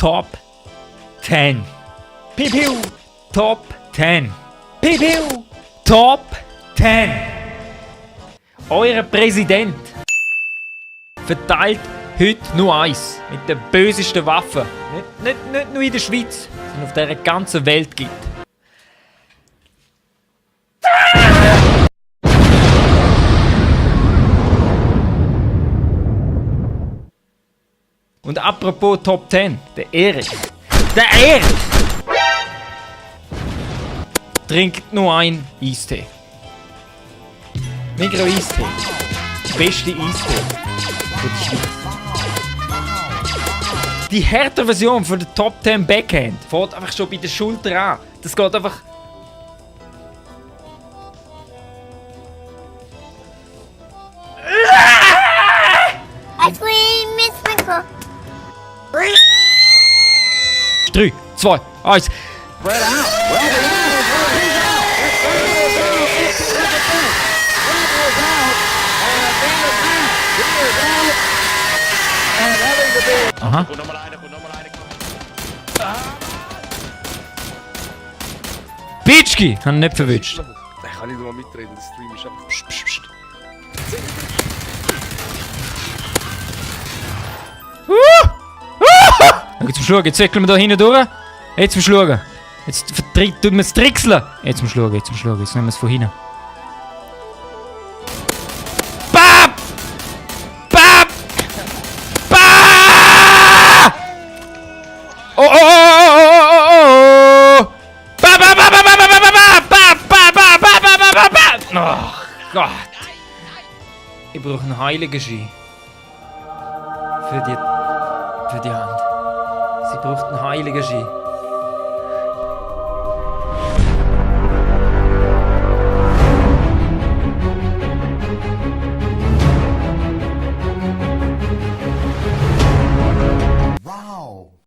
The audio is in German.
Top 10. Piu, piu. Top 10. Piu, piu. Top 10. Euer Präsident verteilt heute nur eins mit der bösesten Waffe. Nicht nur in der Schweiz, sondern auf der ganzen Welt gibt. Und apropos Top 10, der Erich. Der Erich! Trinkt nur ein Eistee. Migros Eistee. Der beste Eistee von der Schweiz. Die härtere Version von der Top 10 Backhand fährt einfach schon bei der Schulter an. Das geht einfach. Miss 3, 2, 1. Aha. Bitschki! Haben nicht verwünscht. Ich kann nicht mal mitreden, der Stream ist einfach... Psst, psst, psst. Jetzt musst du schauen, jetzt wickeln wir da hinten durch. Jetzt musst du schauen. Jetzt tun wir es trickseln. Jetzt musst du schauen, jetzt musst du schauen. Jetzt nehmen wir es von hinten. Bap! Bap! Bap! Oh, oh, oh, oh, oh, oh! Bap, bap, bap, bap, bap, bap, bap, bap, bap, bap, bap, bap, bap, bap! Oh Gott! Ich brauche einen heiligen Ski. Für die Hand. Sie braucht einen heiligen Ski.